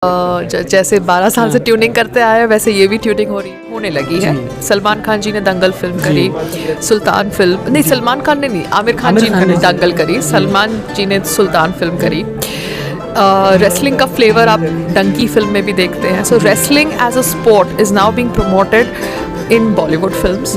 जैसे 12 साल से ट्यूनिंग करते आए हैं वैसे ये भी ट्यूनिंग होने लगी है। सलमान खान जी ने दंगल फिल्म करी, सुल्तान फिल्म नहीं, सलमान खान ने नहीं, आमिर खान जी ने दंगल करी, सलमान जी ने सुल्तान फिल्म करी। रेसलिंग का फ्लेवर आप डंकी फिल्म में भी देखते हैं। So wrestling as a sport is now being promoted in Bollywood films.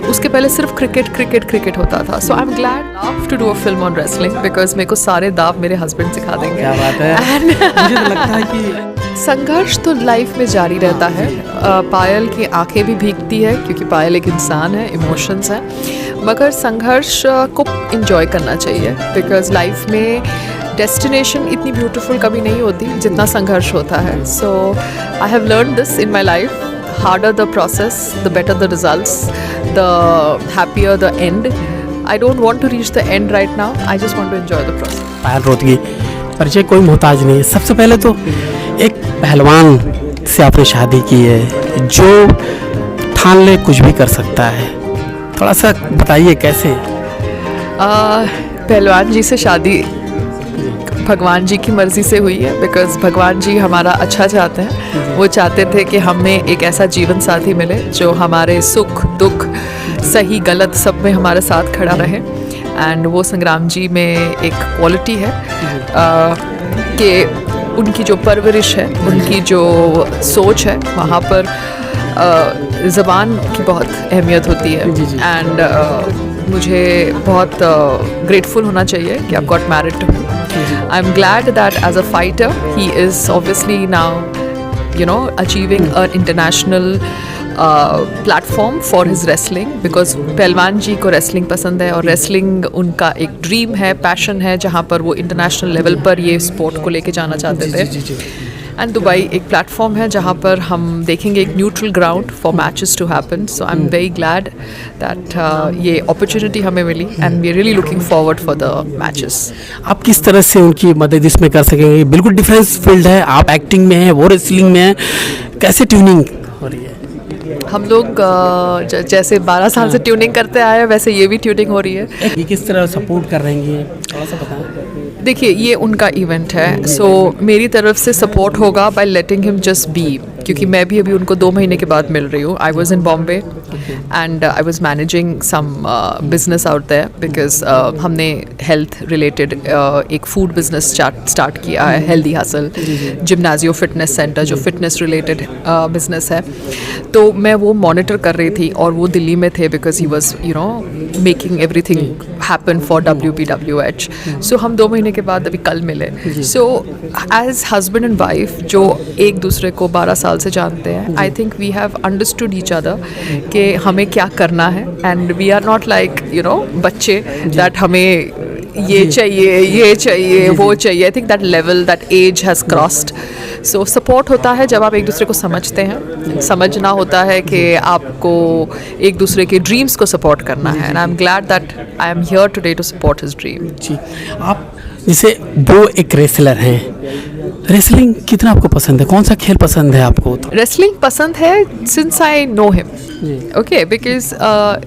उसके पहले सिर्फ क्रिकेट होता था। So I am glad to do a film on wrestling because मेरे को सारे दाव मेरे हस्बैंड सिखा देंगे। क्या बात है। मुझे तो लगता है कि संघर्ष तो लाइफ में जारी रहता है। पायल की आंखें भी भीगती है क्योंकि पायल एक इंसान है, इमोशंस हैं, मगर संघर्ष को इंजॉय करना चाहिए बिकॉज लाइफ में डेस्टिनेशन इतनी ब्यूटीफुल कभी नहीं होती जितना संघर्ष होता है। So I have learn this in my life. Harder the process, the better the results, the happier the end. I don't want to reach the end right now. I just want to enjoy the process. पायल रोहतगी, परिचय कोई मोहताज नहीं है। सबसे पहले तो एक पहलवान से आपने शादी की है जो ठान ले कुछ भी कर सकता है। थोड़ा सा बताइए कैसे? पहलवान जी से शादी भगवान जी की मर्ज़ी से हुई है बिकॉज भगवान जी हमारा अच्छा चाहते हैं। वो चाहते थे कि हमें एक ऐसा जीवन साथी मिले जो हमारे सुख दुख सही गलत सब में हमारे साथ खड़ा रहे। एंड वो संग्राम जी में एक क्वालिटी है कि उनकी जो परवरिश है, उनकी जो सोच है, वहाँ पर ज़बान की बहुत अहमियत होती है। एंड मुझे बहुत ग्रेटफुल होना चाहिए कि I got married to him. I'm glad that as a fighter he is obviously now, you know, achieving an international platform for his wrestling because पहलवान जी को रेसलिंग पसंद है और रेसलिंग उनका एक ड्रीम है, पैशन है, जहाँ पर वो इंटरनेशनल लेवल पर ये स्पोर्ट को लेके जाना चाहते थे। एंड दुबई एक प्लेटफॉर्म है जहाँ पर हम देखेंगे एक neutral ground for matches to happen. So I am very glad that ये अपॉर्चुनिटी हमें मिली and we are really looking forward for the matches. आप किस तरह से उनकी मदद इसमें कर सकेंगे? बिल्कुल डिफरेंस फील्ड है, आप एक्टिंग में हैं, वो रेसलिंग में है, कैसे ट्यूनिंग हो रही है? हम लोग जैसे 12 साल से ट्यूनिंग करते आए हैं वैसे ये भी ट्यूनिंग हो रही है। ये किस तरह सपोर्ट कर रही हैं, थोड़ा सा बताएं। देखिए ये उनका इवेंट है, सो मेरी तरफ से सपोर्ट होगा by letting him just be, क्योंकि मैं भी अभी उनको 2 महीने के बाद मिल रही हूँ। I was in Bombay and I was managing some business out there because हमने हेल्थ रिलेटेड एक फूड बिजनेस स्टार्ट किया है, हेल्दी हसल जिम्नाजियो फिटनेस सेंटर, जो फिटनेस रिलेटेड बिजनेस है। तो मैं वो मॉनिटर कर रही थी और वो दिल्ली में थे because he was you know making everything happen for WPWH। So हम 2 महीने के बाद अभी कल मिले। So as husband and wife जो एक दूसरे को 12 साल से जानते हैं, I think we have understood each other कि हमें क्या करना है and we are not like you know बच्चे दैट हमें ये चाहिए वो चाहिए। I think that level that age has crossed. So support होता है जब आप एक दूसरे को समझते हैं। समझना होता है कि आपको एक दूसरे के ड्रीम्स को सपोर्ट करना है and I am glad that I am here today to support his dream. जी, आप जैसे दो एक रेसलर हैं, रेसलिंग कितना आपको पसंद है? कौन सा खेल पसंद है आपको? रेसलिंग पसंद है since I know him, okay, because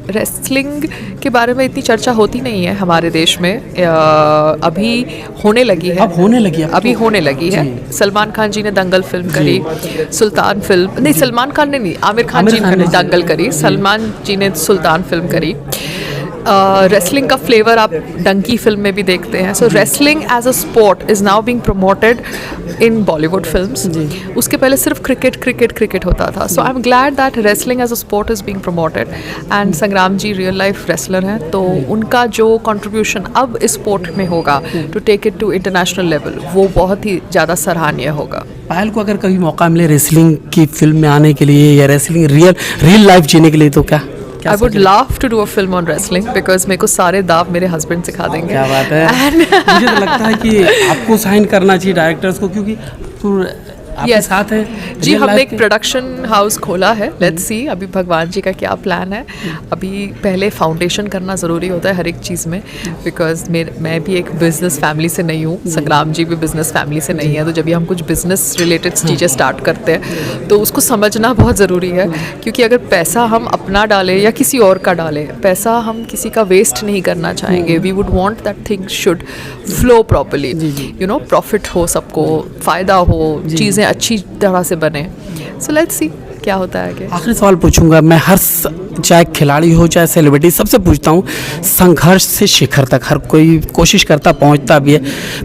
wrestling के बारे में इतनी चर्चा होती नहीं है हमारे देश में। अभी होने लगी है, अभी होने लगी है। सलमान खान जी ने दंगल फिल्म करी, सुल्तान फिल्म नहीं, सलमान खान ने नहीं, आमिर खान जी ने दंगल करी, सलमान जी ने सुल्तान फिल्म करी। रेसलिंग का फ्लेवर आप डंकी फिल्म में भी देखते हैं। So wrestling as a sport is now being promoted in Bollywood films. उसके पहले सिर्फ क्रिकेट होता था। So I am glad that wrestling as a sport is being promoted and Sangram ji real life wrestler हैं, तो उनका जो कंट्रीब्यूशन अब इस स्पोर्ट में होगा to take it to international level, वो बहुत ही ज़्यादा सराहनीय होगा। पायल को अगर कभी मौका मिले रेसलिंग की फिल्म में आने के लिए या रेसलिंग रियल लाइफ जीने के लिए, तो क्या I would love to do a film on wrestling because मेरे को सारे दाव मेरे हस्बैंड सिखा देंगे। क्या बात है। मुझे तो लगता है कि आपको साइन करना चाहिए डायरेक्टर्स को, क्योंकि आपके साथ है जी। हमने एक प्रोडक्शन हाउस खोला है, लेट्स सी अभी भगवान जी का क्या प्लान है। अभी पहले फाउंडेशन करना ज़रूरी होता है हर एक चीज़ में, बिकॉज मैं भी एक बिजनेस फैमिली से नहीं हूँ, संग्राम जी भी बिजनेस फैमिली से नहीं है। तो जब भी हम कुछ बिजनेस रिलेटेड चीज़ें स्टार्ट करते हैं तो उसको समझना बहुत ज़रूरी है, क्योंकि अगर पैसा हम अपना डालें या किसी और का डालें, पैसा हम किसी का वेस्ट नहीं करना चाहेंगे। We would want that thing should flow properly, you know, profit हो, सबको फ़ायदा हो, चीज़ें अच्छी तरह से बने. सो लेट्स सी क्या होता है आगे. आखिरी सवाल पूछूंगा मैं, चाहे खिलाड़ी हो चाहे सेलिब्रिटी, सबसे पूछता हूँ, संघर्ष से शिखर तक हर कोई कोशिश करता, पहुँचता भी है.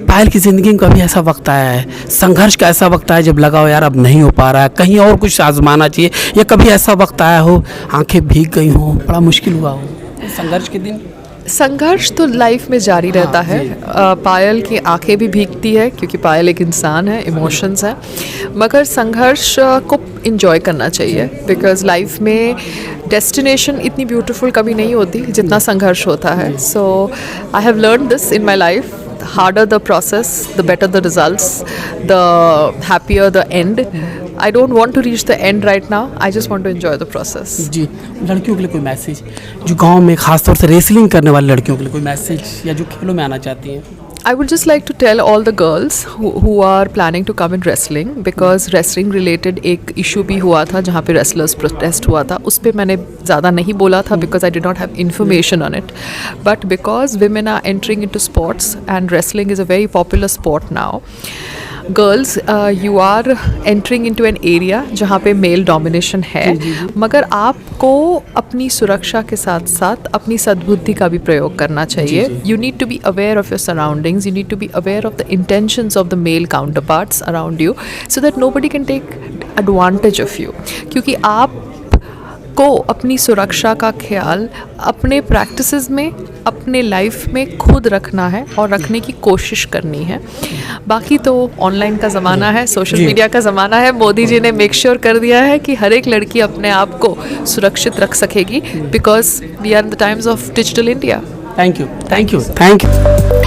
पायल की ज़िंदगी में कभी ऐसा वक्त आया है, संघर्ष का ऐसा वक्त आया जब लगा हो यार अब नहीं हो पा रहा है, कहीं और कुछ आजमाना चाहिए, या कभी ऐसा वक्त आया हो आंखें भीग गई हो, बड़ा मुश्किल हुआ हो संघर्ष के दिन? संघर्ष तो लाइफ में जारी रहता है. पायल की आंखें भी भीगती है क्योंकि पायल एक इंसान है, इमोशंस है, मगर संघर्ष को इंजॉय करना चाहिए. बिकॉज लाइफ में डेस्टिनेशन इतनी ब्यूटीफुल कभी नहीं होती जितना संघर्ष होता है. So I have learn this in my life. The harder the process, the better the results, the happier the end. I don't want to reach the end right now. I just want to enjoy the process. जी, लड़कियों के लिए कोई message, जो गांव में खासतौर से wrestling करने वाली लड़कियों के लिए कोई मैसेज, या जो खेलों में आना चाहती हैं? I would just like to tell all the girls who are planning to come in wrestling, because wrestling related एक issue भी हुआ था जहाँ पे wrestlers protest हुआ था. उस पे मैंने ज़्यादा नहीं बोला था because I did not have information on it. But because women are entering into sports and wrestling is a very popular sport now, girls you are entering into an area जहाँ पे मेल डोमिनेशन है, मगर आपको अपनी सुरक्षा के साथ साथ अपनी सद्बुद्धि का भी प्रयोग करना चाहिए. You need to be aware of your surroundings, you need to be aware of the intentions of the male counterparts around you, so that nobody can take advantage of you. क्योंकि आप को अपनी सुरक्षा का ख्याल अपने practices में, अपने लाइफ में खुद रखना है और रखने की कोशिश करनी है. बाकी तो ऑनलाइन का ज़माना है, सोशल मीडिया का ज़माना है. मोदी जी ने मेक श्योर कर दिया है कि हर एक लड़की अपने आप को सुरक्षित रख सकेगी, because we are in the times of digital India. Thank you, thank you, thank you.